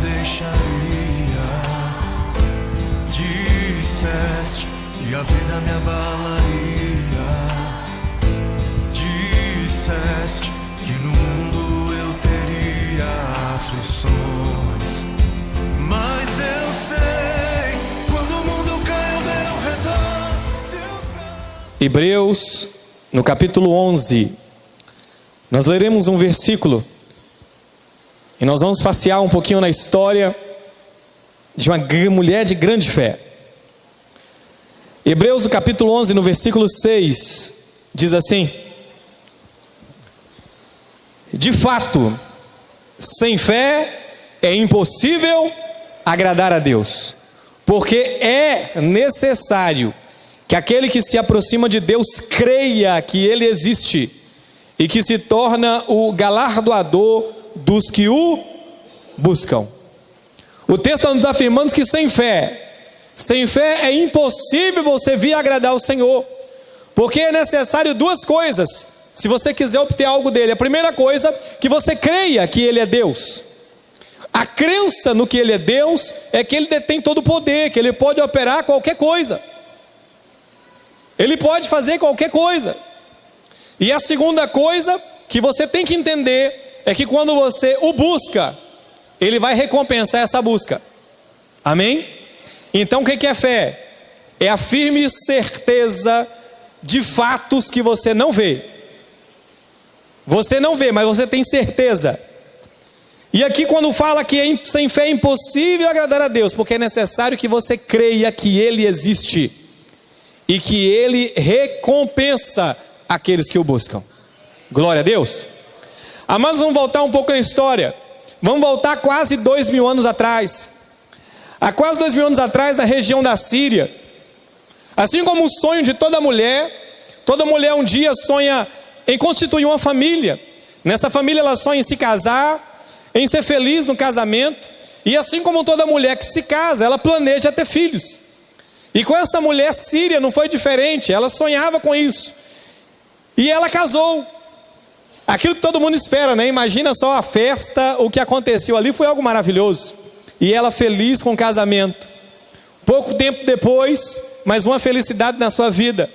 deixaria. Disseste que a vida me abalaria. Disseste que no mundo eu teria aflições. Mas eu sei, quando o mundo cai ao meu redor, Hebreus, no capítulo 11, nós leremos um versículo e nós vamos passear um pouquinho na história de uma mulher de grande fé. Hebreus, no capítulo 11, no versículo 6, diz assim: de fato, sem fé é impossível agradar a Deus, porque é necessário que aquele que se aproxima de Deus creia que Ele existe e que se torna o galardoador dos que o buscam. O texto está nos afirmando que sem fé é impossível você vir agradar o Senhor, porque é necessário duas coisas, se você quiser obter algo dele. A primeira coisa, que você creia que Ele é Deus. A crença no que Ele é Deus é que Ele detém todo o poder, que Ele pode operar qualquer coisa, Ele pode fazer qualquer coisa. E a segunda coisa que você tem que entender é que quando você o busca, Ele vai recompensar essa busca. Amém? Então o que é fé? É a firme certeza de fatos que você não vê. Você não vê, mas você tem certeza. E aqui quando fala que sem fé é impossível agradar a Deus, porque é necessário que você creia que Ele existe e que Ele recompensa aqueles que o buscam. Glória a Deus. Amados, vamos voltar um pouco na história. Vamos voltar quase 2000 anos atrás. Há quase 2000 anos atrás, na região da Síria, assim como o sonho de toda mulher um dia sonha em constituir uma família. Nessa família ela sonha em se casar, em ser feliz no casamento. E assim como toda mulher que se casa, ela planeja ter filhos. E com essa mulher síria não foi diferente, ela sonhava com isso. E ela casou. Aquilo que todo mundo espera, né? Imagina só a festa, o que aconteceu ali foi algo maravilhoso. E ela feliz com o casamento. Pouco tempo depois, mais uma felicidade na sua vida.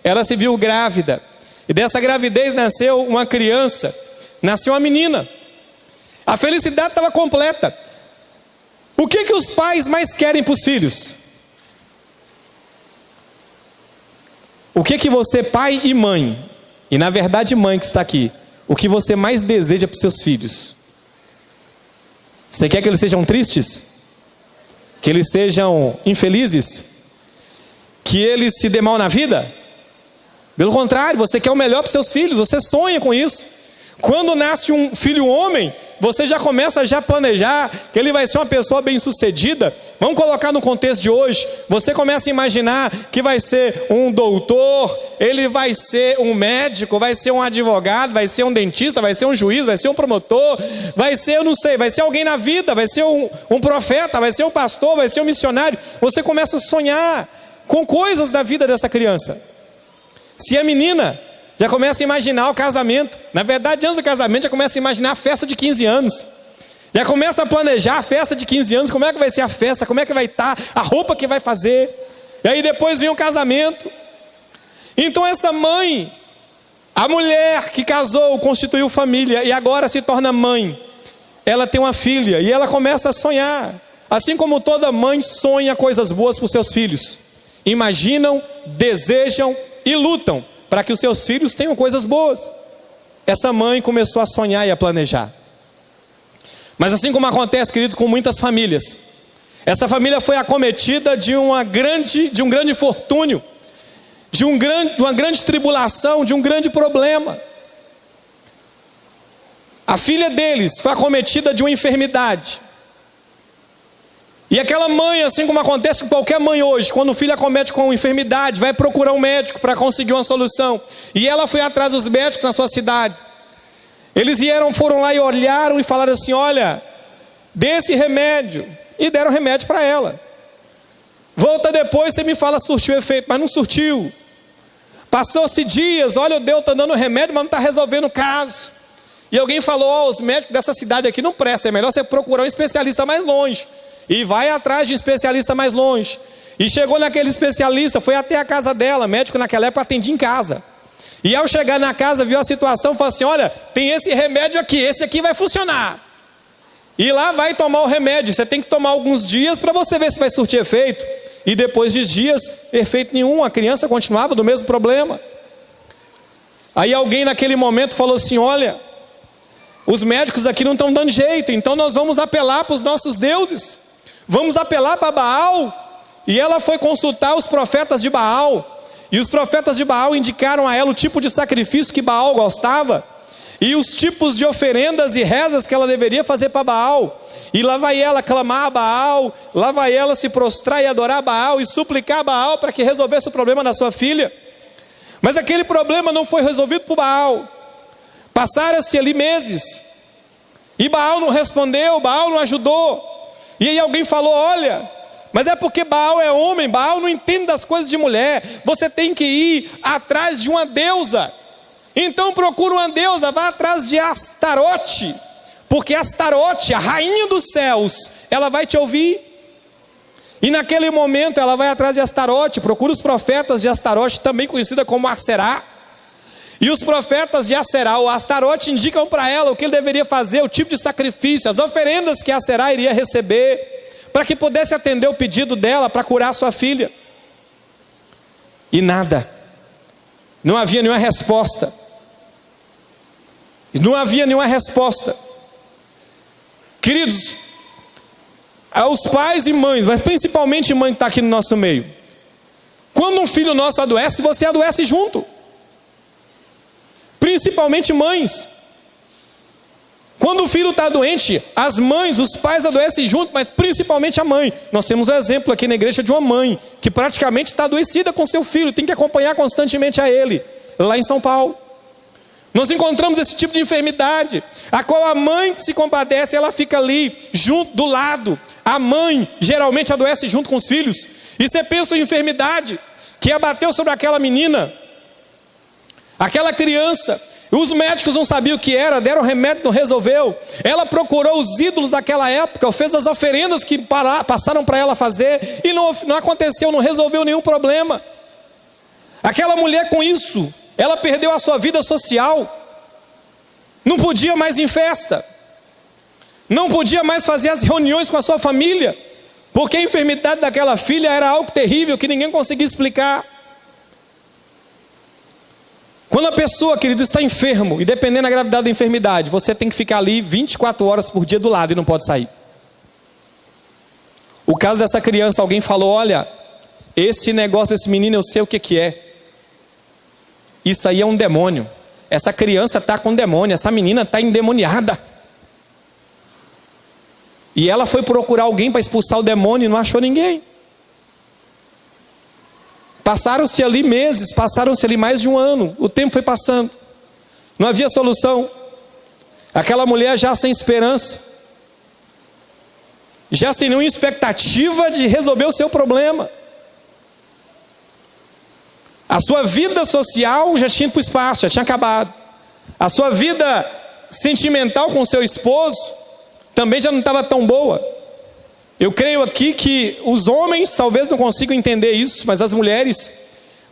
Ela se viu grávida. E dessa gravidez nasceu uma criança. Nasceu uma menina. A felicidade estava completa. O que os pais mais querem para os filhos? O que você, pai e mãe, e na verdade mãe que está aqui, o que você mais deseja para os seus filhos? Você quer que eles sejam tristes? Que eles sejam infelizes? Que eles se dê mal na vida? Pelo contrário, você quer o melhor para os seus filhos, você sonha com isso. Quando nasce um filho homem, você já começa a planejar que ele vai ser uma pessoa bem sucedida. Vamos colocar no contexto de hoje. Você começa a imaginar que vai ser um doutor, ele vai ser um médico, vai ser um advogado, vai ser um dentista, vai ser um juiz, vai ser um promotor, vai ser, eu não sei, vai ser alguém na vida, vai ser um profeta, vai ser um pastor, vai ser um missionário. Você começa a sonhar com coisas da vida dessa criança. Se é menina, já começa a imaginar o casamento. Na verdade, antes do casamento, já começa a imaginar a festa de 15 anos. Já começa a planejar a festa de 15 anos. Como é que vai ser a festa? Como é que vai estar? A roupa que vai fazer. E aí depois vem o casamento. Então essa mãe, a mulher que casou, constituiu família e agora se torna mãe. Ela tem uma filha e ela começa a sonhar. Assim como toda mãe sonha coisas boas para os seus filhos. Imaginam, desejam e lutam para que os seus filhos tenham coisas boas. Essa mãe começou a sonhar e a planejar. Mas assim como acontece, queridos, com muitas famílias, essa família foi acometida de um grande infortúnio, de uma grande tribulação, de um grande problema. A filha deles foi acometida de uma enfermidade. E aquela mãe, assim como acontece com qualquer mãe hoje, quando o filho acomete com uma enfermidade, vai procurar um médico para conseguir uma solução. E ela foi atrás dos médicos na sua cidade. Eles foram lá e olharam e falaram assim: olha, dê esse remédio. E deram remédio para ela. Volta depois, você me fala se surtiu efeito, mas não surtiu. Passou-se dias, olha, o Deus está dando remédio, mas não está resolvendo o caso. E alguém falou: os médicos dessa cidade aqui não prestam, é melhor você procurar um especialista mais longe. E vai atrás de um especialista mais longe. E chegou naquele especialista, foi até a casa dela. Médico naquela época atendia em casa. E ao chegar na casa, viu a situação, falou assim: olha, tem esse remédio aqui, esse aqui vai funcionar. E lá vai tomar o remédio. Você tem que tomar alguns dias para você ver se vai surtir efeito. E depois de dias, efeito nenhum, a criança continuava do mesmo problema. Aí alguém naquele momento falou assim: olha, os médicos aqui não estão dando jeito, então nós vamos apelar para os nossos deuses. Vamos apelar para Baal. E ela foi consultar os profetas de Baal. E os profetas de Baal indicaram a ela o tipo de sacrifício que Baal gostava. E os tipos de oferendas e rezas que ela deveria fazer para Baal. E lá vai ela clamar a Baal, lá vai ela se prostrar e adorar Baal e suplicar a Baal para que resolvesse o problema da sua filha. Mas aquele problema não foi resolvido por Baal. Passaram-se ali meses. E Baal não respondeu, Baal não ajudou. E aí alguém falou: olha, mas é porque Baal é homem, Baal não entende das coisas de mulher. Você tem que ir atrás de uma deusa. Então procura uma deusa, vá atrás de Astarote, porque Astarote, a rainha dos céus, ela vai te ouvir. E naquele momento ela vai atrás de Astarote, procura os profetas de Astarote, também conhecida como Aserá. E os profetas de Aserá, ou Astarote, indicam para ela o que ele deveria fazer, o tipo de sacrifício, as oferendas que Aserá iria receber, para que pudesse atender o pedido dela para curar sua filha. E nada, não havia nenhuma resposta. Não havia nenhuma resposta. Queridos, aos pais e mães, mas principalmente mãe que está aqui no nosso meio, quando um filho nosso adoece, você adoece junto. Principalmente mães. Quando o filho está doente, as mães, os pais adoecem junto, mas principalmente a mãe. Nós temos um exemplo aqui na igreja de uma mãe que praticamente está adoecida com seu filho, tem que acompanhar constantemente a ele, lá em São Paulo. Nós encontramos esse tipo de enfermidade, a qual a mãe que se compadece, ela fica ali, junto, do lado. A mãe geralmente adoece junto com os filhos. E você pensa em enfermidade que abateu sobre aquela menina, aquela criança. Os médicos não sabiam o que era, deram remédio, não resolveu. Ela procurou os ídolos daquela época, fez as oferendas que passaram para ela fazer, e não aconteceu, não resolveu nenhum problema. Aquela mulher com isso, ela perdeu a sua vida social. Não podia mais ir em festa. Não podia mais fazer as reuniões com a sua família. Porque a enfermidade daquela filha era algo terrível que ninguém conseguia explicar. Quando a pessoa, querido, está enfermo, e dependendo da gravidade da enfermidade, você tem que ficar ali 24 horas por dia do lado e não pode sair. O caso dessa criança, alguém falou: olha, esse negócio desse menino eu sei o que é. Isso aí é um demônio. Essa criança está com demônio, essa menina está endemoniada. E ela foi procurar alguém para expulsar o demônio e não achou ninguém. Passaram-se ali meses, passaram-se ali mais de um ano. O tempo foi passando. Não havia solução. Aquela mulher já sem esperança, já sem nenhuma expectativa de resolver o seu problema. A sua vida social já tinha ido para o espaço, já tinha acabado. A sua vida sentimental com o seu esposo também já não estava tão boa. Eu creio aqui que os homens talvez não consigam entender isso, mas as mulheres,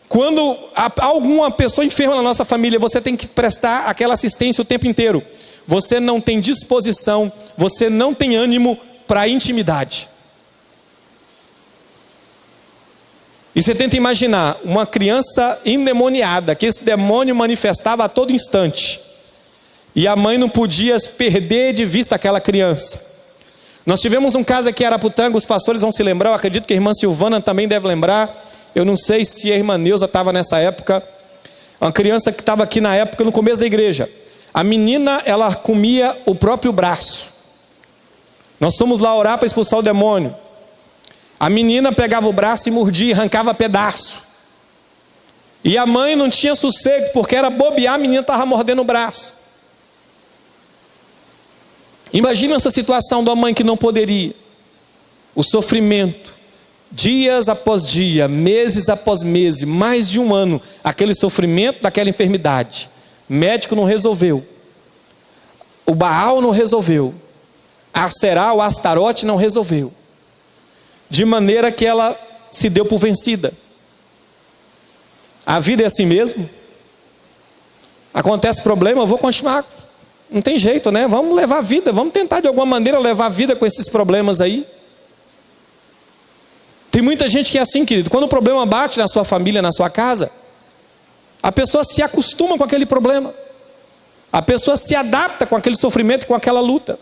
quando há alguma pessoa enferma na nossa família, você tem que prestar aquela assistência o tempo inteiro. Você não tem disposição, você não tem ânimo para a intimidade. E você tenta imaginar uma criança endemoniada, que esse demônio manifestava a todo instante. E a mãe não podia perder de vista aquela criança. Nós tivemos um caso aqui em Araputanga, os pastores vão se lembrar, eu acredito que a irmã Silvana também deve lembrar. Eu não sei se a irmã Neuza estava nessa época. Uma criança que estava aqui na época, no começo da igreja. A menina, ela comia o próprio braço. Nós fomos lá orar para expulsar o demônio. A menina pegava o braço e mordia, arrancava pedaço. E a mãe não tinha sossego, porque era bobear, a menina estava mordendo o braço. Imagina essa situação de uma mãe que não poderia. O sofrimento, dias após dia, meses após meses, mais de um ano, aquele sofrimento daquela enfermidade. Médico não resolveu. o Baal não resolveu, Aserá, o Astarote não resolveu, de maneira que ela se deu por vencida. A vida é assim mesmo. Acontece problema, eu vou continuar, não tem jeito, né? Vamos levar a vida, vamos tentar de alguma maneira levar a vida com esses problemas aí. Tem muita gente que é assim, querido, quando o problema bate na sua família, na sua casa, a pessoa se acostuma com aquele problema, a pessoa se adapta com aquele sofrimento, com aquela luta,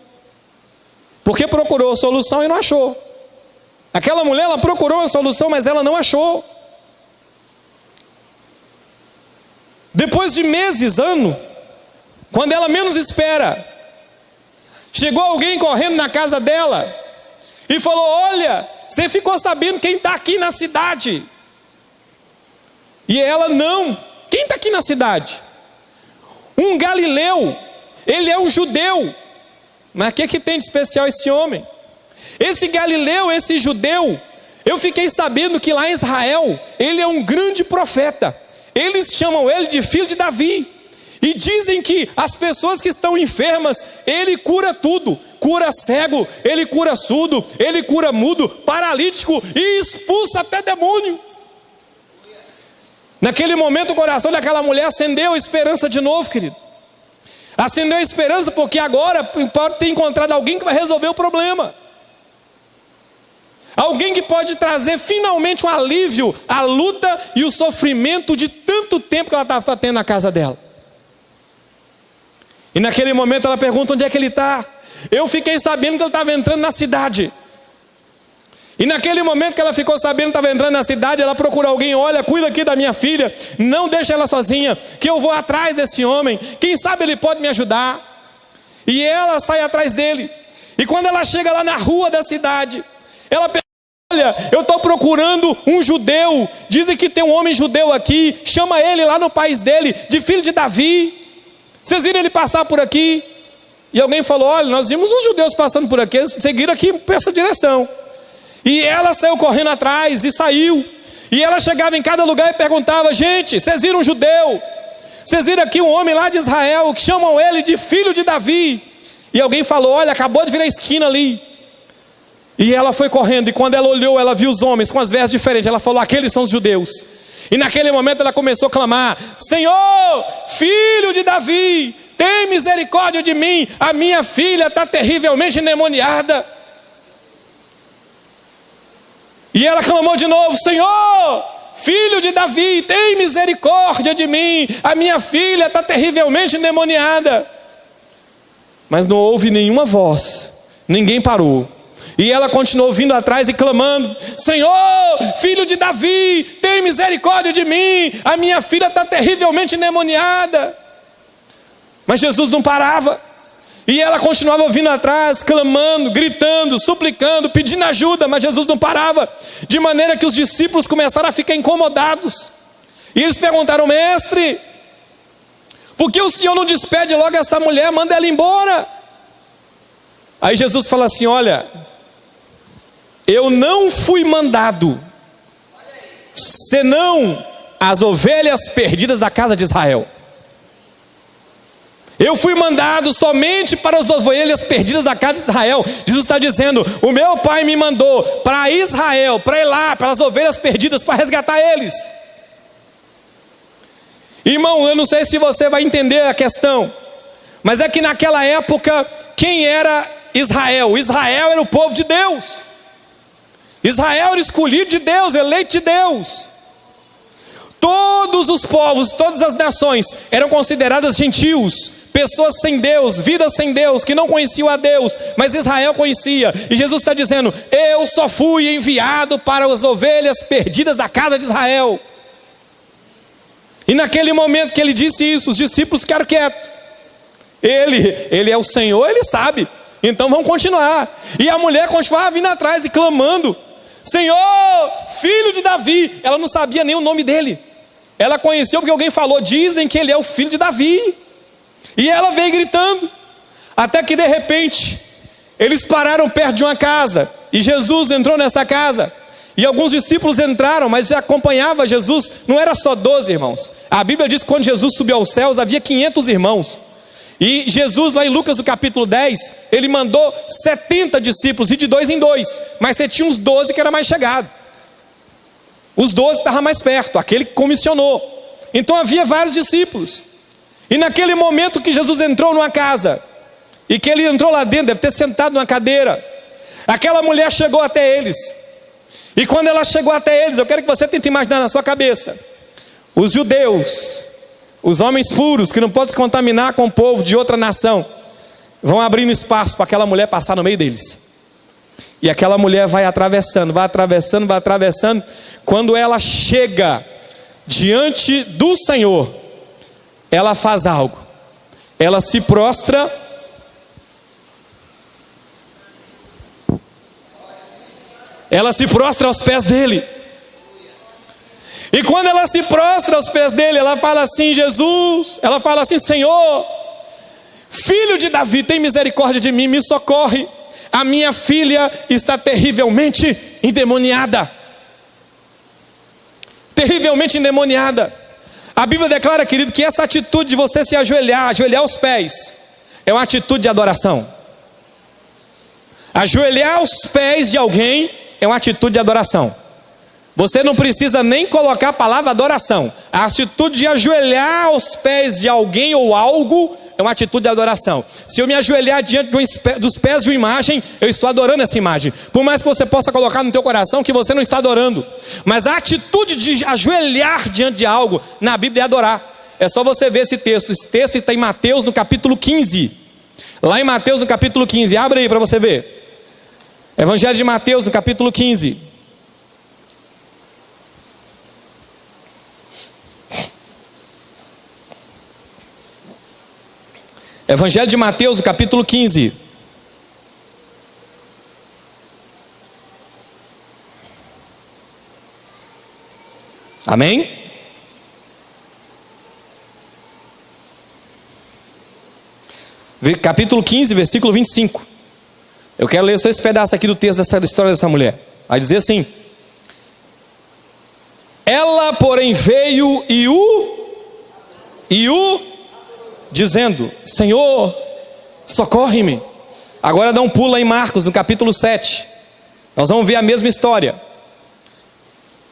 porque procurou a solução e não achou. Aquela mulher, ela procurou a solução, mas ela não achou. Depois de meses, ano, quando ela menos espera, chegou alguém correndo na casa dela e falou: olha, você ficou sabendo quem está aqui na cidade? E ela: não, quem está aqui na cidade? Um galileu, ele é um judeu. Mas o que tem de especial esse homem? Esse galileu, esse judeu, eu fiquei sabendo que lá em Israel, ele é um grande profeta. Eles chamam ele de filho de Davi. E dizem que as pessoas que estão enfermas, ele cura tudo. Cura cego, ele cura surdo, ele cura mudo, paralítico e expulsa até demônio. Naquele momento o coração daquela mulher acendeu a esperança de novo, querido. Acendeu a esperança porque agora pode ter encontrado alguém que vai resolver o problema. Alguém que pode trazer finalmente um alívio à luta e o sofrimento de tanto tempo que ela estava tendo na casa dela. E naquele momento ela pergunta: onde é que ele está? Eu fiquei sabendo que ele estava entrando na cidade. E naquele momento que ela ficou sabendo que estava entrando na cidade, ela procura alguém: olha, cuida aqui da minha filha, não deixa ela sozinha, que eu vou atrás desse homem, quem sabe ele pode me ajudar. E ela sai atrás dele. E quando ela chega lá na rua da cidade, ela pergunta: olha, eu estou procurando um judeu, dizem que tem um homem judeu aqui, chama ele lá no país dele, de filho de Davi. Vocês viram ele passar por aqui? E alguém falou: olha, nós vimos os judeus passando por aqui, seguiram aqui por essa direção. E ela saiu correndo atrás e saiu. E ela chegava em cada lugar e perguntava: gente, vocês viram um judeu? Vocês viram aqui um homem lá de Israel, que chamam ele de filho de Davi? E alguém falou: olha, acabou de virar a esquina ali. E ela foi correndo, e quando ela olhou, ela viu os homens com as vestes diferentes. Ela falou: aqueles são os judeus. E naquele momento ela começou a clamar: Senhor, filho de Davi, tem misericórdia de mim, a minha filha está terrivelmente endemoniada. E ela clamou de novo: Senhor, filho de Davi, tem misericórdia de mim, a minha filha está terrivelmente endemoniada. Mas não houve nenhuma voz, ninguém parou. E ela continuou vindo atrás e clamando: Senhor, filho de Davi, tem misericórdia de mim, a minha filha está terrivelmente endemoniada. Mas Jesus não parava. E ela continuava vindo atrás, clamando, gritando, suplicando, pedindo ajuda, mas Jesus não parava. De maneira que os discípulos começaram a ficar incomodados. E eles perguntaram: mestre, por que o Senhor não despede logo essa mulher, manda ela embora? Aí Jesus fala assim: olha, eu não fui mandado senão as ovelhas perdidas da casa de Israel. Eu fui mandado somente para as ovelhas perdidas da casa de Israel. Jesus está dizendo: o meu pai me mandou para Israel, para ir lá, para as ovelhas perdidas, para resgatar eles. Irmão, eu não sei se você vai entender a questão, mas é que naquela época, quem era Israel? Israel era o povo de Deus. Israel era escolhido de Deus, eleito de Deus. Todos os povos, todas as nações eram consideradas gentios, pessoas sem Deus, vidas sem Deus, que não conheciam a Deus, mas Israel conhecia. E Jesus está dizendo: eu só fui enviado para as ovelhas perdidas da casa de Israel. E naquele momento que ele disse isso, os discípulos ficaram quietos. Ele é o Senhor, ele sabe, então vamos continuar. E a mulher continuava vindo atrás e clamando: Senhor, filho de Davi. Ela não sabia nem o nome dele. Ela conheceu porque alguém falou: dizem que ele é o filho de Davi. E ela veio gritando, até que de repente eles pararam perto de uma casa, e Jesus entrou nessa casa, e alguns discípulos entraram, mas já acompanhava Jesus. Não era só 12 irmãos. A Bíblia diz que quando Jesus subiu aos céus havia 500 irmãos. E Jesus, lá em Lucas, no capítulo 10, ele mandou 70 discípulos, e de 2 em 2. Mas você tinha uns 12 que era mais chegado. Os 12 estavam mais perto, aquele que comissionou. Então havia vários discípulos. E naquele momento que Jesus entrou numa casa, e que ele entrou lá dentro, deve ter sentado numa cadeira, aquela mulher chegou até eles. E quando ela chegou até eles, eu quero que você tente imaginar na sua cabeça, os judeus, os homens puros, que não podem se contaminar com o povo de outra nação, vão abrindo espaço para aquela mulher passar no meio deles. E aquela mulher vai atravessando, vai atravessando, vai atravessando. Quando ela chega diante do Senhor, ela faz algo. Ela se prostra. Ela se prostra aos pés dele. E quando ela se prostra aos pés dele, ela fala assim: Jesus, ela fala assim: Senhor, filho de Davi, tem misericórdia de mim, me socorre. A minha filha está terrivelmente endemoniada. Terrivelmente endemoniada. A Bíblia declara, querido, que essa atitude de você se ajoelhar aos pés, é uma atitude de adoração. Ajoelhar aos pés de alguém é uma atitude de adoração. Você não precisa nem colocar a palavra adoração. A atitude de ajoelhar aos pés de alguém ou algo é uma atitude de adoração. Se eu me ajoelhar diante dos pés de uma imagem, eu estou adorando essa imagem. Por mais que você possa colocar no teu coração que você não está adorando, mas a atitude de ajoelhar diante de algo, na Bíblia, é adorar. É só você ver esse texto. Esse texto está em Mateus, no capítulo 15. Lá em Mateus, no capítulo 15. Abre aí para você ver. Evangelho de Mateus, no capítulo 15. Evangelho de Mateus, no capítulo 15. Amém? Capítulo 15, versículo 25. Eu quero ler só esse pedaço aqui do texto da história dessa mulher. Vai dizer assim: ela, porém, veio e o dizendo: Senhor, socorre-me. Agora dá um pulo lá em Marcos, no capítulo 7. Nós vamos ver a mesma história.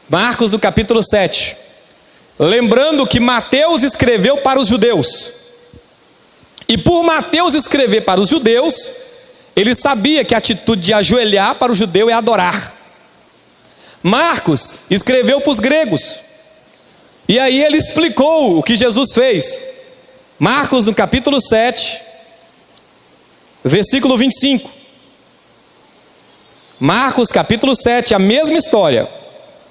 Marcos, no capítulo 7. Lembrando que Mateus escreveu para os judeus. E por Mateus escrever para os judeus, ele sabia que a atitude de ajoelhar para o judeu é adorar. Marcos escreveu para os gregos. E aí ele explicou o que Jesus fez. Marcos, no capítulo 7, versículo 25. Marcos, capítulo 7, a mesma história,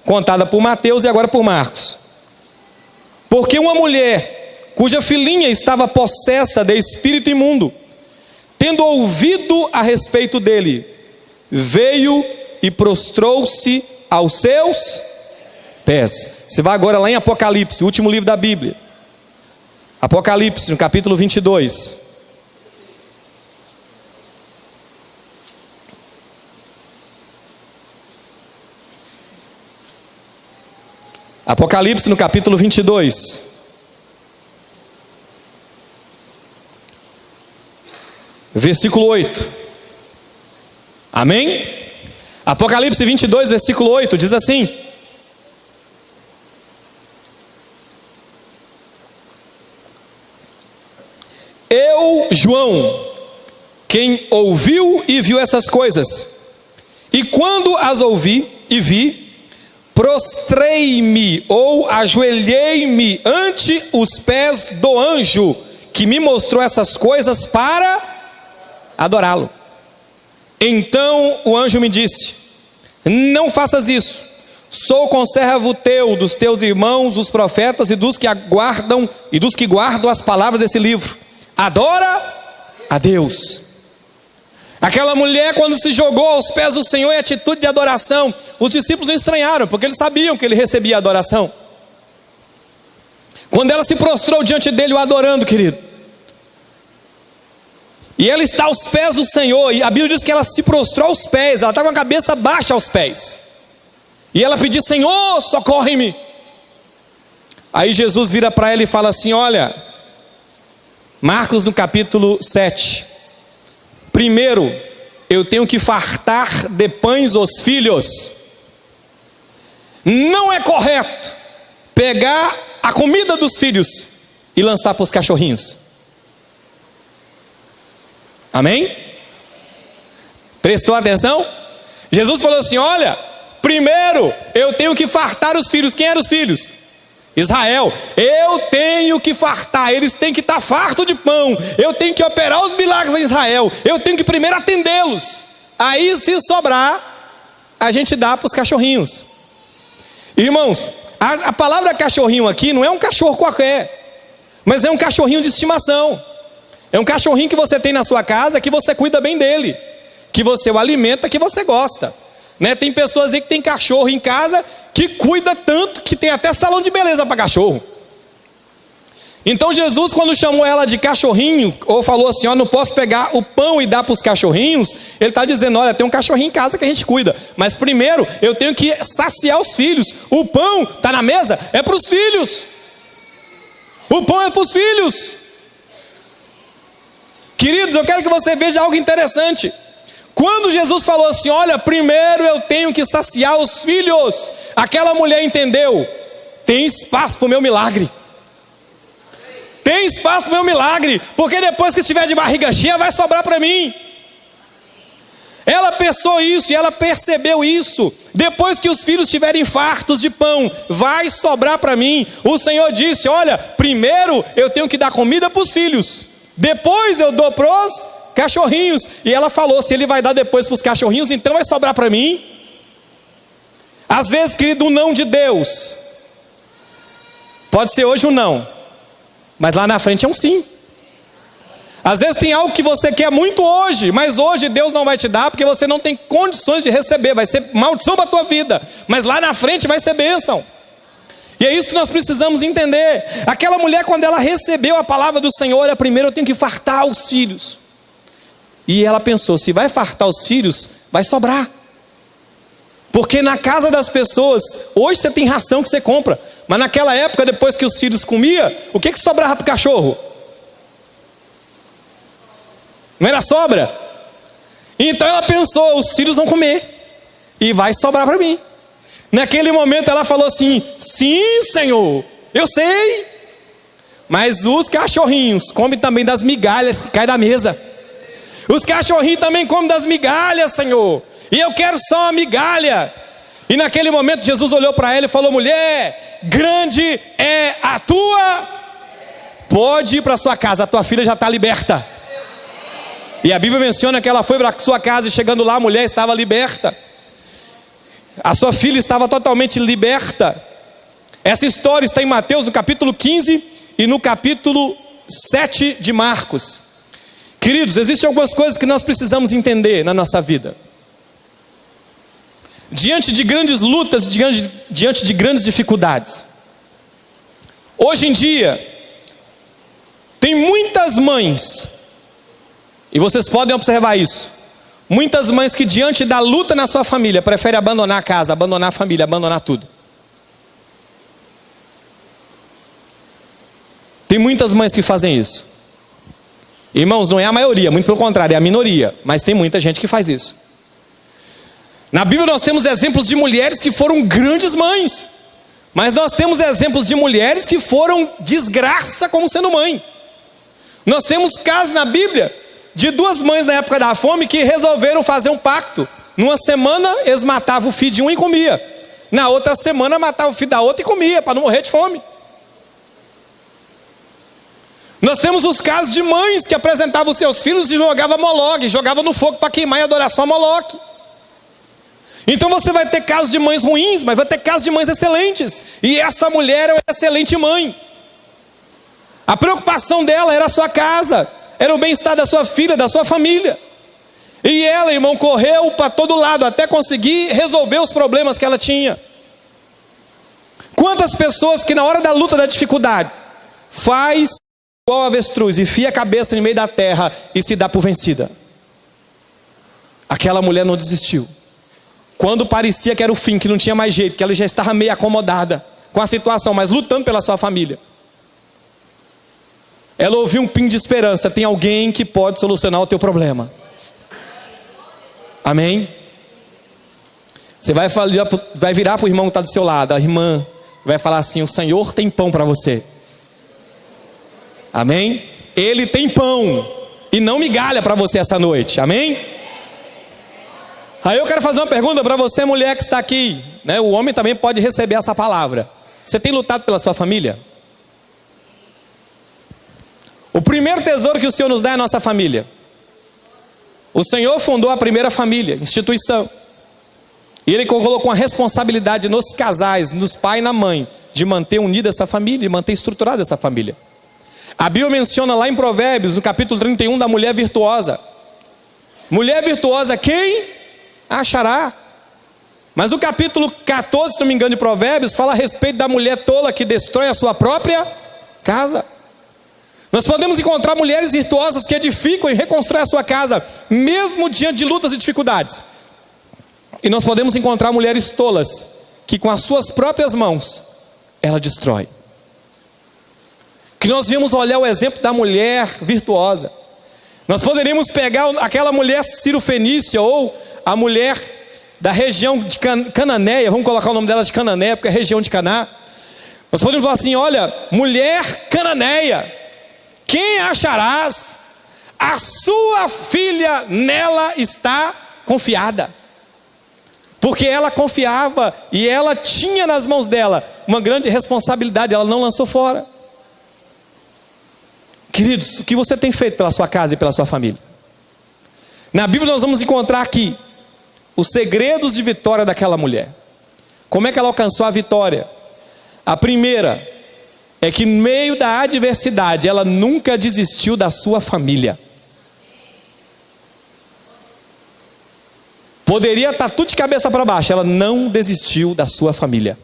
contada por Mateus e agora por Marcos. Porque uma mulher, cuja filhinha estava possessa de espírito imundo, tendo ouvido a respeito dele, veio e prostrou-se aos seus pés. Você vai agora lá em Apocalipse, o último livro da Bíblia. Apocalipse, no capítulo 22. Apocalipse, no capítulo 22. Versículo 8. Amém? Apocalipse 22, versículo 8, diz assim: eu, João, quem ouviu e viu essas coisas, e quando as ouvi e vi, prostrei-me ou ajoelhei-me ante os pés do anjo que me mostrou essas coisas para adorá-lo. Então o anjo me disse: não faças isso, sou conservo teu, dos teus irmãos, os profetas, e dos que aguardam e dos que guardam as palavras desse livro. Adora a Deus. Aquela mulher, quando se jogou aos pés do Senhor em atitude de adoração, os discípulos não estranharam, porque eles sabiam que ele recebia adoração. Quando ela se prostrou diante dele, o adorando, querido, e ela está aos pés do Senhor, e a Bíblia diz que ela se prostrou aos pés, ela está com a cabeça baixa aos pés, e ela pediu: Senhor, socorre-me. Aí Jesus vira para ela e fala assim: olha, Marcos no capítulo 7. Primeiro, eu tenho que fartar de pães os filhos. Não é correto pegar a comida dos filhos e lançar para os cachorrinhos. Amém? Prestou atenção? Jesus falou assim: olha, primeiro eu tenho que fartar os filhos. Quem eram os filhos? Israel. Eu tenho que fartar, eles têm que estar fartos de pão. Eu tenho que operar os milagres em Israel. Eu tenho que primeiro atendê-los. Aí, se sobrar, a gente dá para os cachorrinhos. Irmãos, a palavra cachorrinho aqui não é um cachorro qualquer, mas é um cachorrinho de estimação. É um cachorrinho que você tem na sua casa, que você cuida bem dele, que você o alimenta, que você gosta, né? Tem pessoas aí que tem cachorro em casa que cuida tanto que tem até salão de beleza para cachorro. Então Jesus, quando chamou ela de cachorrinho, ou falou assim: ó, não posso pegar o pão e dar para os cachorrinhos, ele está dizendo: olha, tem um cachorrinho em casa que a gente cuida, mas primeiro eu tenho que saciar os filhos. O pão está na mesa, é para os filhos. O pão é para os filhos. Queridos, eu quero que você veja algo interessante. Quando Jesus falou assim: olha, primeiro eu tenho que saciar os filhos, aquela mulher entendeu: tem espaço para o meu milagre. Tem espaço para o meu milagre, porque depois que estiver de barriga cheia vai sobrar para mim. Ela pensou isso e ela percebeu isso. Depois que os filhos estiverem fartos de pão, vai sobrar para mim. O Senhor disse: olha, primeiro eu tenho que dar comida para os filhos, depois eu dou para os cachorrinhos. E ela falou: se ele vai dar depois para os cachorrinhos, então vai sobrar para mim. Às vezes, querido, o não de Deus pode ser hoje um não, mas lá na frente é um sim. Às vezes tem algo que você quer muito hoje, mas hoje Deus não vai te dar, porque você não tem condições de receber. Vai ser maldição para a tua vida, mas lá na frente vai ser bênção. E é isso que nós precisamos entender. Aquela mulher, quando ela recebeu a palavra do Senhor, olha, primeiro eu tenho que fartar os filhos. E ela pensou: se vai fartar os filhos, vai sobrar. Porque na casa das pessoas, hoje você tem ração que você compra, mas naquela época, depois que os filhos comiam, o que sobrava para o cachorro? Não era sobra? Então ela pensou: os filhos vão comer e vai sobrar para mim. Naquele momento ela falou assim: sim, Senhor, eu sei, mas os cachorrinhos comem também das migalhas que caem da mesa. Os cachorrinhos também comem das migalhas, Senhor, e eu quero só uma migalha. E naquele momento Jesus olhou para ela e falou: mulher, grande é a tua, pode ir para sua casa, a tua filha já está liberta. E a Bíblia menciona que ela foi para sua casa e chegando lá a mulher estava liberta. A sua filha estava totalmente liberta. Essa história está em Mateus no capítulo 15 e no capítulo 7 de Marcos. Queridos, existem algumas coisas que nós precisamos entender na nossa vida. Diante de grandes lutas, diante de grandes dificuldades. Hoje em dia, tem muitas mães, e vocês podem observar isso, muitas mães que diante da luta na sua família, preferem abandonar a casa, abandonar a família, abandonar tudo. Tem muitas mães que fazem isso. Irmãos, não é a maioria, muito pelo contrário, é a minoria, mas tem muita gente que faz isso. Na Bíblia nós temos exemplos de mulheres que foram grandes mães, mas nós temos exemplos de mulheres que foram desgraça como sendo mãe. Nós temos casos na Bíblia de duas mães na época da fome que resolveram fazer um pacto. Numa semana eles matavam o filho de um e comia, na outra semana matavam o filho da outra e comia, para não morrer de fome. Nós temos os casos de mães que apresentavam os seus filhos e jogavam Moloque, jogavam no fogo para queimar e adoração a Moloque. Então você vai ter casos de mães ruins, mas vai ter casos de mães excelentes. E essa mulher é uma excelente mãe. A preocupação dela era a sua casa, era o bem-estar da sua filha, da sua família. E ela, irmão, correu para todo lado até conseguir resolver os problemas que ela tinha. Quantas pessoas que na hora da luta, da dificuldade, faz igual a avestruz, enfia a cabeça no meio da terra e se dá por vencida. Aquela mulher não desistiu. Quando parecia que era o fim, que não tinha mais jeito, que ela já estava meio acomodada com a situação, mas lutando pela sua família. ela ouviu um pingo de esperança. Tem alguém que pode solucionar o teu problema. Amém? Você vai virar para o irmão que está do seu lado. A irmã vai falar assim: o Senhor tem pão para você. Amém? Ele tem pão e não migalha para você essa noite. Amém? Aí eu quero fazer uma pergunta para você, mulher que está aqui, né? O homem também pode receber essa palavra. Você tem lutado pela sua família? O primeiro tesouro que o Senhor nos dá é a nossa família. O Senhor fundou a primeira família, instituição. E Ele colocou uma responsabilidade nos casais, nos pais e na mãe, de manter unida essa família, de manter estruturada essa família. A Bíblia menciona lá em Provérbios, no capítulo 31, da mulher virtuosa. Mulher virtuosa, quem achará? Mas o capítulo 14, se não me engano, de Provérbios, fala a respeito da mulher tola que destrói a sua própria casa. Nós podemos encontrar mulheres virtuosas que edificam e reconstroem a sua casa, mesmo diante de lutas e dificuldades. E nós podemos encontrar mulheres tolas, que com as suas próprias mãos, ela destrói. Que nós vimos olhar o exemplo da mulher virtuosa. Nós poderíamos pegar aquela mulher Ciro-fenícia, ou a mulher da região de Cananéia, vamos colocar o nome dela de Cananéia, porque é a região de Caná. Nós podemos falar assim: olha, mulher cananeia, quem acharás? A sua filha nela está confiada. Porque ela confiava e ela tinha nas mãos dela uma grande responsabilidade, ela não lançou fora. Queridos, o que você tem feito pela sua casa e pela sua família? Na Bíblia nós vamos encontrar aqui os segredos de vitória daquela mulher. Como é que ela alcançou a vitória? A primeira é que no meio da adversidade ela nunca desistiu da sua família. Poderia estar tudo de cabeça para baixo, ela não desistiu da sua família.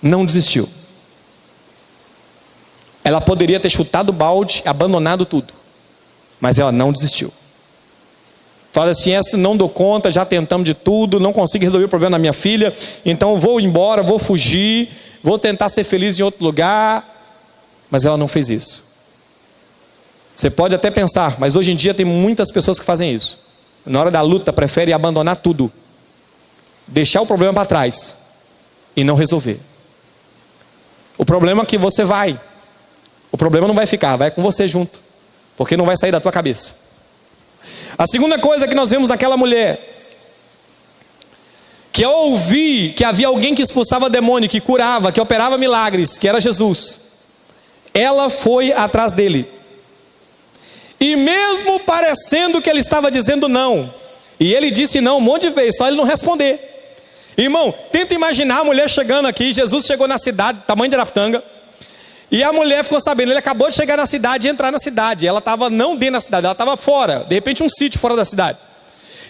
Não desistiu. Ela poderia ter chutado o balde, abandonado tudo, mas ela não desistiu. Fala assim: essa não dou conta, já tentamos de tudo, não consigo resolver o problema da minha filha, então vou embora, vou fugir, vou tentar ser feliz em outro lugar. Mas ela não fez isso. Você pode até pensar, mas hoje em dia tem muitas pessoas que fazem isso. Na hora da luta preferem abandonar tudo, deixar o problema para trás e não resolver. O problema é que você vai, o problema não vai ficar, vai com você junto, porque não vai sair da tua cabeça. A segunda coisa que nós vemos naquela mulher, que ao ouvir que havia alguém que expulsava demônio, que curava, que operava milagres, que era Jesus, ela foi atrás dele. E mesmo parecendo que ele estava dizendo não, e ele disse não um monte de vezes, só ele não responder. Irmão, tenta imaginar a mulher chegando aqui. Jesus chegou na cidade, tamanho de Araputanga, e a mulher ficou sabendo, ele acabou de chegar na cidade e entrar na cidade. Ela estava não dentro da cidade, ela estava fora, de repente um sítio fora da cidade.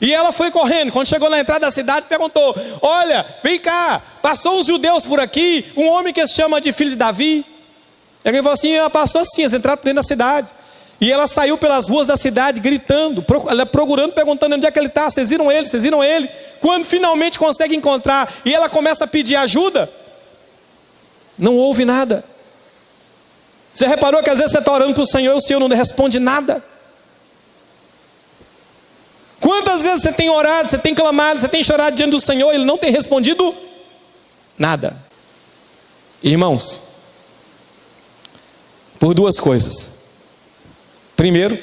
E ela foi correndo, quando chegou na entrada da cidade, perguntou: olha, vem cá, passou uns judeus por aqui, um homem que se chama de filho de Davi. E alguém falou assim: ela passou assim, eles entraram dentro da cidade. E ela saiu pelas ruas da cidade gritando, procurando, perguntando onde é que ele está. Vocês viram ele? Vocês viram ele? Quando finalmente consegue encontrar e ela começa a pedir ajuda, não ouve nada. Você reparou que às vezes você está orando para o Senhor e o Senhor não responde nada? Quantas vezes você tem orado, você tem clamado, você tem chorado diante do Senhor e Ele não tem respondido nada? Irmãos, por duas coisas. Primeiro,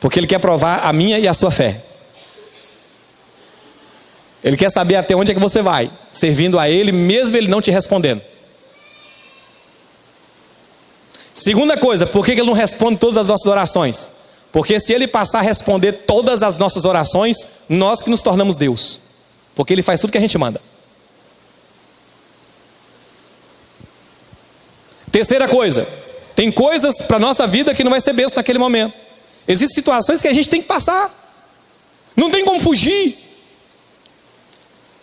porque Ele quer provar a minha e a sua fé. Ele quer saber até onde é que você vai, servindo a Ele, mesmo Ele não te respondendo. Segunda coisa, por que Ele não responde todas as nossas orações? Porque se Ele passar a responder todas as nossas orações, nós que nos tornamos Deus. Porque Ele faz tudo que a gente manda. Terceira coisa, tem coisas para a nossa vida que não vai ser bênção naquele momento. Existem situações que a gente tem que passar. Não tem como fugir.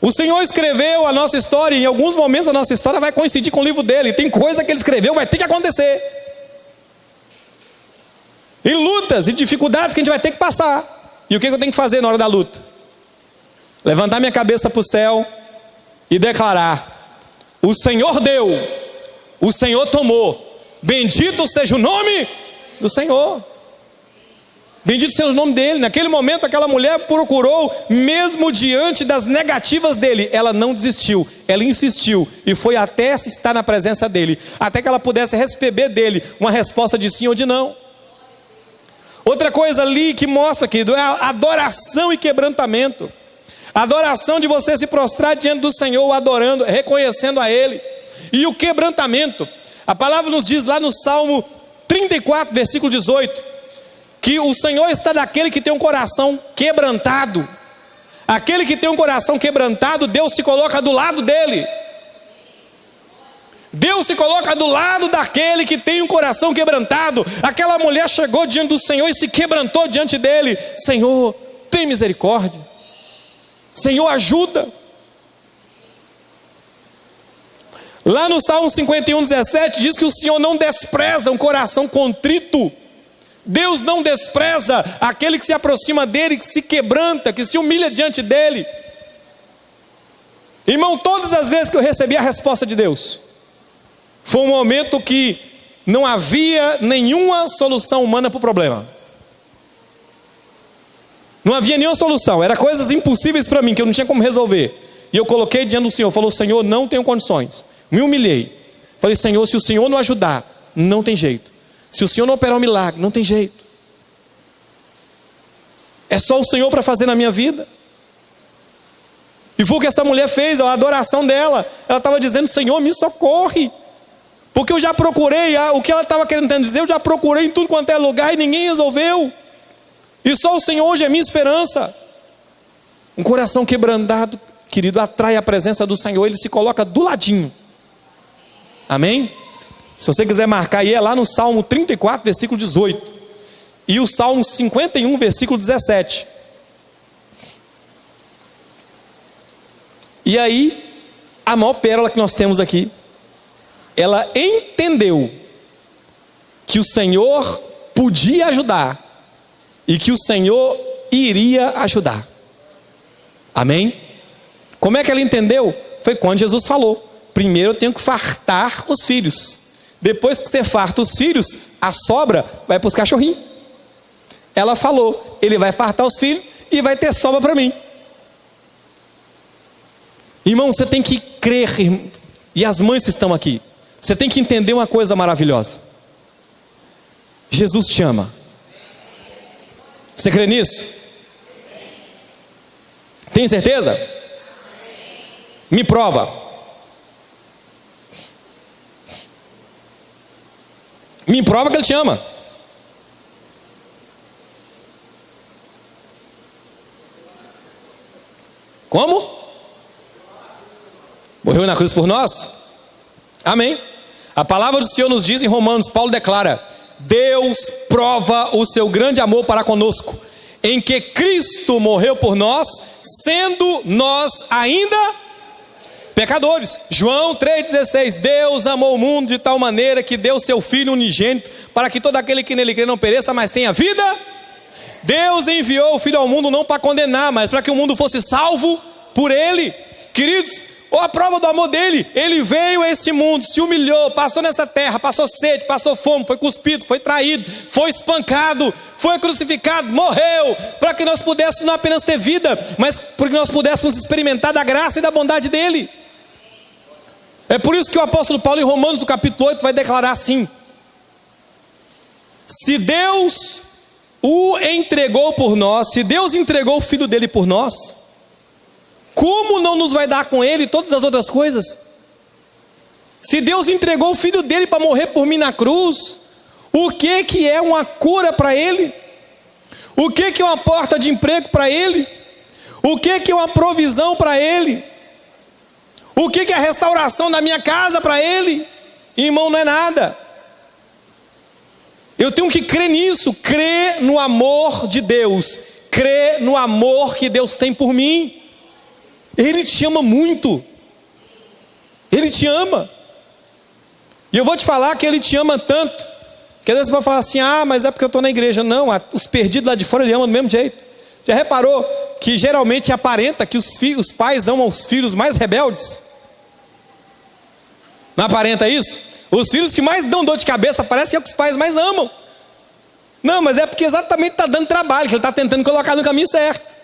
O Senhor escreveu a nossa história, e em alguns momentos da nossa história vai coincidir com o livro dele. Tem coisa que Ele escreveu, vai ter que acontecer. E lutas e dificuldades que a gente vai ter que passar. E o que eu tenho que fazer na hora da luta? Levantar minha cabeça para o céu e declarar: o Senhor deu, o Senhor tomou. Bendito seja o nome do Senhor. Bendito seja o nome dele. Naquele momento aquela mulher procurou, mesmo diante das negativas dele, ela não desistiu, ela insistiu e foi até estar na presença dele, até que ela pudesse receber dele uma resposta de sim ou de não. Outra coisa ali que mostra, querido, é a adoração e quebrantamento. A adoração de você se prostrar diante do Senhor, adorando, reconhecendo a Ele. E o quebrantamento, a palavra nos diz lá no Salmo 34, versículo 18, que o Senhor está daquele que tem um coração quebrantado. Aquele que tem um coração quebrantado, Deus se coloca do lado dele. Deus se coloca do lado daquele que tem um coração quebrantado. Aquela mulher chegou diante do Senhor e se quebrantou diante dele. Senhor, tem misericórdia. Senhor, ajuda. Lá no Salmo 51, 17, diz que o Senhor não despreza um coração contrito. Deus não despreza aquele que se aproxima dele, que se quebranta, que se humilha diante dele. Irmão, todas as vezes que eu recebi a resposta de Deus, foi um momento que não havia nenhuma solução humana para o problema. Não havia nenhuma solução, eram coisas impossíveis para mim, que eu não tinha como resolver. E eu coloquei diante do Senhor, falou: Senhor, não tenho condições. Me humilhei. Falei: Senhor, se o Senhor não ajudar, não tem jeito. Se o Senhor não operar um milagre, não tem jeito. É só o Senhor para fazer na minha vida. E foi o que essa mulher fez, a adoração dela. Ela estava dizendo: Senhor, me socorre. Porque eu já procurei, o que ela estava querendo dizer, eu já procurei em tudo quanto é lugar e ninguém resolveu. E só o Senhor hoje é minha esperança. Um coração quebrantado, querido, atrai a presença do Senhor, ele se coloca do ladinho. Amém? Se você quiser marcar aí, é lá no Salmo 34, versículo 18. E o Salmo 51, versículo 17. E aí, a maior pérola que nós temos aqui. Ela entendeu que o Senhor podia ajudar e que o Senhor iria ajudar. Amém? Como é que ela entendeu? Foi quando Jesus falou: primeiro eu tenho que fartar os filhos. Depois que você farta os filhos, a sobra vai para os cachorrinhos. Ela falou: ele vai fartar os filhos e vai ter sobra para mim. Irmão, você tem que crer, e as mães que estão aqui, você tem que entender uma coisa maravilhosa. Jesus te ama. Você crê nisso? Tem certeza? Me prova. Me prova que Ele te ama. Como? Morreu na cruz por nós? Amém. A palavra do Senhor nos diz em Romanos, Paulo declara: Deus prova o seu grande amor para conosco, em que Cristo morreu por nós, sendo nós ainda pecadores. João 3,16, Deus amou o mundo de tal maneira que deu seu Filho unigênito, para que todo aquele que nele crê não pereça, mas tenha vida. Deus enviou o Filho ao mundo não para condenar, mas para que o mundo fosse salvo por Ele. Queridos, a prova do amor dele, ele veio a esse mundo, se humilhou, passou nessa terra, passou sede, passou fome, foi cuspido, foi traído, foi espancado, foi crucificado, morreu, para que nós pudéssemos não apenas ter vida, mas para que nós pudéssemos experimentar da graça e da bondade dele. É por isso que o apóstolo Paulo em Romanos, no capítulo 8, vai declarar assim: se Deus o entregou por nós, se Deus entregou o Filho dele por nós, como não nos vai dar com Ele todas as outras coisas? Se Deus entregou o Filho dele para morrer por mim na cruz, o que é uma cura para Ele? O que é uma porta de emprego para Ele? O que é uma provisão para Ele? O que é a restauração da minha casa para Ele? Irmão, não é nada. Eu tenho que crer nisso, crer no amor de Deus, crer no amor que Deus tem por mim. Ele te ama muito. Ele te ama. E eu vou te falar que Ele te ama tanto, que às vezes você vai falar assim: ah, mas é porque eu estou na igreja. Não, os perdidos lá de fora Ele ama do mesmo jeito. Já reparou que geralmente aparenta que os pais amam os filhos mais rebeldes? Não aparenta isso? Os filhos que mais dão dor de cabeça parece que é o que os pais mais amam. Não, mas é porque exatamente está dando trabalho, que ele está tentando colocar no caminho certo.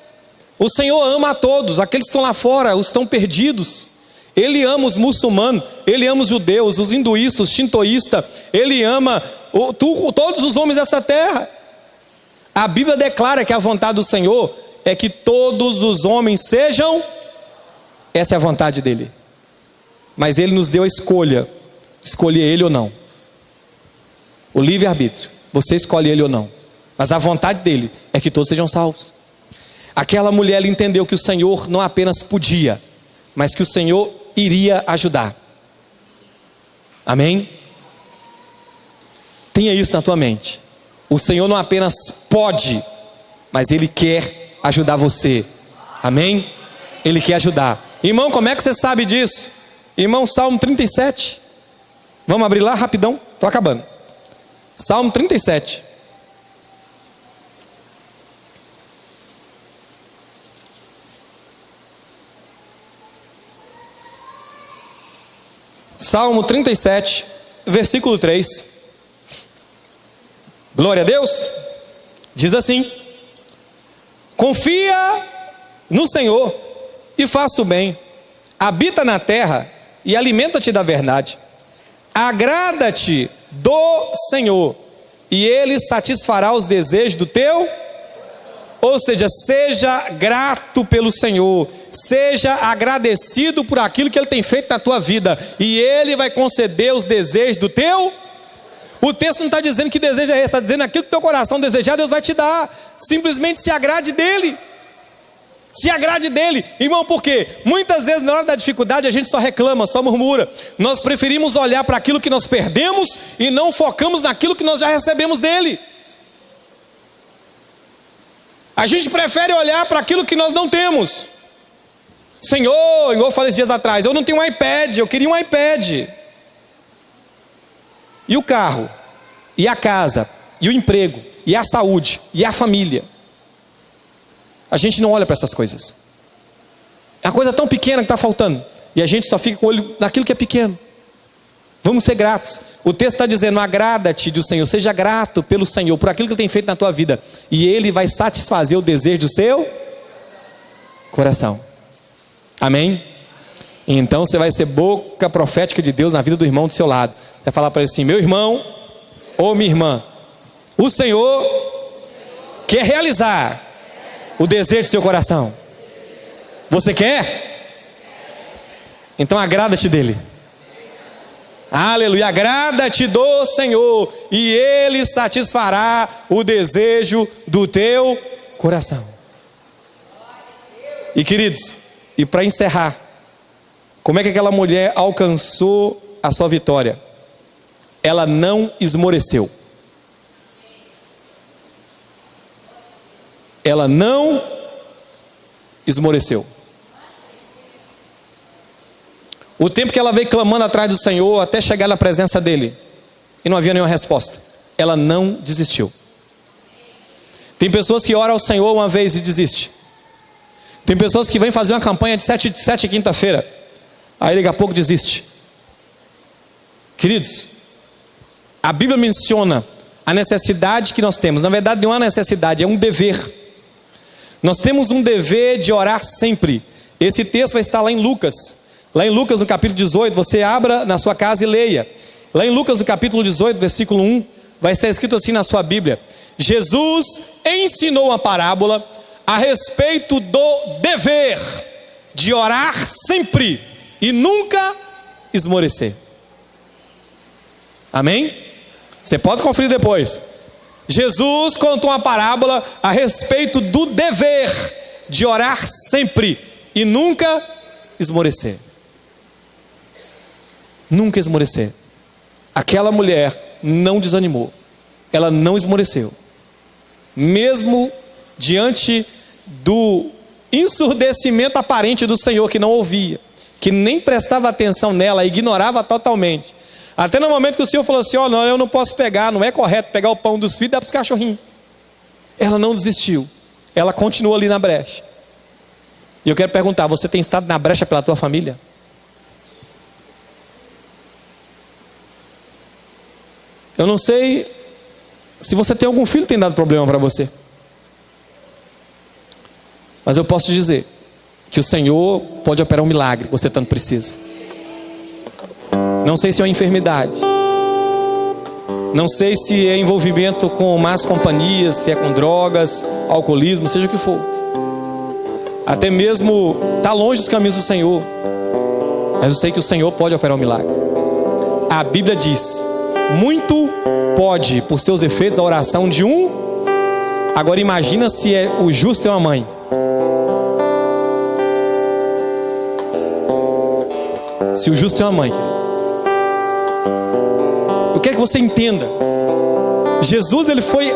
O Senhor ama a todos, aqueles que estão lá fora, os que estão perdidos. Ele ama os muçulmanos, Ele ama os judeus, os hinduístas, os shintoístas. Ele ama todos os homens dessa terra. A Bíblia declara que a vontade do Senhor é que todos os homens sejam. Essa é a vontade dEle. Mas Ele nos deu a escolha, escolher Ele ou não. O livre-arbítrio, você escolhe Ele ou não. Mas a vontade dEle é que todos sejam salvos. Aquela mulher, ela entendeu que o Senhor não apenas podia, mas que o Senhor iria ajudar. Amém? Tenha isso na tua mente. O Senhor não apenas pode, mas Ele quer ajudar você. Amém? Ele quer ajudar. Irmão, como é que você sabe disso? Irmão, Salmo 37. Vamos abrir lá rapidão? Estou acabando. Salmo 37. Salmo 37, versículo 3. Glória a Deus. Diz assim: confia no Senhor e faça o bem, habita na terra e alimenta-te da verdade. Agrada-te do Senhor e Ele satisfará os desejos do teu. Ou seja, seja grato pelo Senhor, seja agradecido por aquilo que Ele tem feito na tua vida, e Ele vai conceder os desejos do teu. O texto não está dizendo que desejo é esse, está dizendo aquilo que teu coração desejar, Deus vai te dar. Simplesmente se agrade dEle. Se agrade dEle. Irmão, por quê? Muitas vezes na hora da dificuldade a gente só reclama, só murmura. Nós preferimos olhar para aquilo que nós perdemos e não focamos naquilo que nós já recebemos dEle. A gente prefere olhar para aquilo que nós não temos. Senhor, igual eu falei esses dias atrás, eu não tenho um iPad, eu queria um iPad. E o carro, e a casa, e o emprego, e a saúde, e a família. A gente não olha para essas coisas. É uma coisa tão pequena que está faltando. E a gente só fica com o olho naquilo que é pequeno. Vamos ser gratos. O texto está dizendo: agrada-te do Senhor, seja grato pelo Senhor, por aquilo que Ele tem feito na tua vida, e Ele vai satisfazer o desejo do seu coração. Amém? Então você vai ser boca profética de Deus na vida do irmão do seu lado. Vai falar para ele assim: meu irmão ou minha irmã, o Senhor quer realizar o desejo do seu coração. Você quer? Então agrada-te dele. Aleluia, agrada-te do Senhor e Ele satisfará o desejo do teu coração. E queridos, e para encerrar, como é que aquela mulher alcançou a sua vitória? Ela não esmoreceu. Ela não esmoreceu. O tempo que ela veio clamando atrás do Senhor, até chegar na presença dEle, e não havia nenhuma resposta, ela não desistiu. Tem pessoas que oram ao Senhor uma vez e desistem. Tem pessoas que vêm fazer uma campanha de sete quinta-feira, aí daqui a pouco desiste. Queridos, a Bíblia menciona a necessidade que nós temos. Na verdade não é uma necessidade, é um dever. Nós temos um dever de orar sempre. Esse texto vai estar lá em Lucas. Lá em Lucas no capítulo 18, você abra na sua casa e leia. Lá em Lucas no capítulo 18, versículo 1, vai estar escrito assim na sua Bíblia: Jesus ensinou uma parábola a respeito do dever de orar sempre e nunca esmorecer. Amém? Você pode conferir depois. Jesus contou uma parábola a respeito do dever de orar sempre e nunca esmorecer. Nunca esmorecer. Aquela mulher não desanimou. Ela não esmoreceu. Mesmo diante do ensurdecimento aparente do Senhor, que não ouvia, que nem prestava atenção nela, ignorava totalmente. Até no momento que o Senhor falou assim: ó, não, eu não posso pegar, não é correto pegar o pão dos filhos e dar para os cachorrinhos. Ela não desistiu. Ela continuou ali na brecha. E eu quero perguntar: você tem estado na brecha pela tua família? Eu não sei se você tem algum filho que tem dado problema para você. Mas eu posso te dizer que o Senhor pode operar um milagre que você tanto precisa. Não sei se é uma enfermidade. Não sei se é envolvimento com más companhias, se é com drogas, alcoolismo, seja o que for. Até mesmo está longe dos caminhos do Senhor. Mas eu sei que o Senhor pode operar um milagre. A Bíblia diz: muito pode, por seus efeitos, a oração de um. Agora imagina se o justo é uma mãe. Se o justo é uma mãe, querido. Eu quero que você entenda. Jesus, ele foi...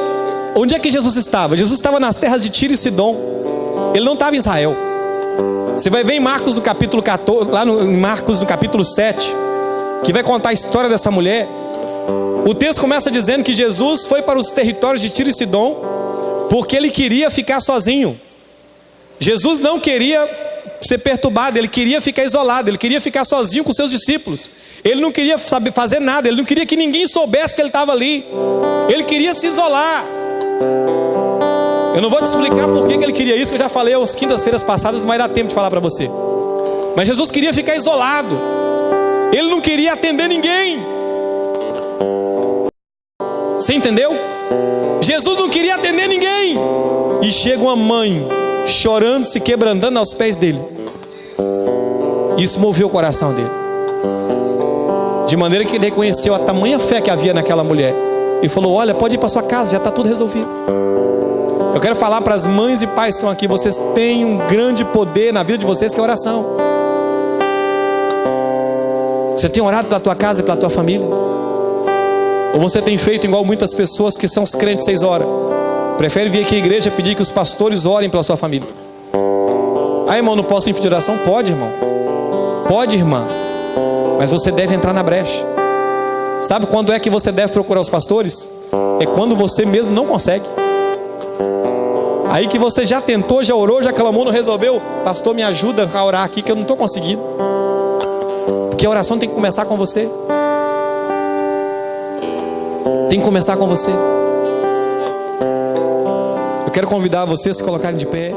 Onde é que Jesus estava? Jesus estava nas terras de Tiro e Sidom. Ele não estava em Israel. Você vai ver em Marcos no capítulo 14, lá em Marcos no capítulo 7, que vai contar a história dessa mulher. O texto começa dizendo que Jesus foi para os territórios de Tiro e Sidom porque ele queria ficar sozinho. Jesus não queria ser perturbado, ele queria ficar isolado, ele queria ficar sozinho com seus discípulos. Ele não queria saber fazer nada, ele não queria que ninguém soubesse que ele estava ali. Ele queria se isolar. Eu não vou te explicar por que ele queria isso, que eu já falei às quintas-feiras passadas, não vai dar tempo de falar para você. Mas Jesus queria ficar isolado. Ele não queria atender ninguém. Você entendeu? Jesus não queria atender ninguém. E chega uma mãe chorando, se quebrantando aos pés dele. Isso moveu o coração dele, de maneira que ele reconheceu a tamanha fé que havia naquela mulher e falou: olha, pode ir para sua casa, já está tudo resolvido. Eu quero falar para as mães e pais que estão aqui: vocês têm um grande poder na vida de vocês, que é a oração. Você tem orado pela tua casa e pela tua família? Ou você tem feito igual muitas pessoas que são os crentes 6 horas, prefere vir aqui à igreja e pedir que os pastores orem pela sua família? Ah, irmão, não posso pedir oração? Pode, irmão. Pode, irmã. Mas você deve entrar na brecha. Sabe quando é que você deve procurar os pastores? É quando você mesmo não consegue. Aí que você já tentou, já orou, já clamou, não resolveu. Pastor, me ajuda a orar aqui que eu não estou conseguindo. Porque a oração tem que começar com você. Tem que começar com você. Eu quero convidar vocês a se colocarem de pé.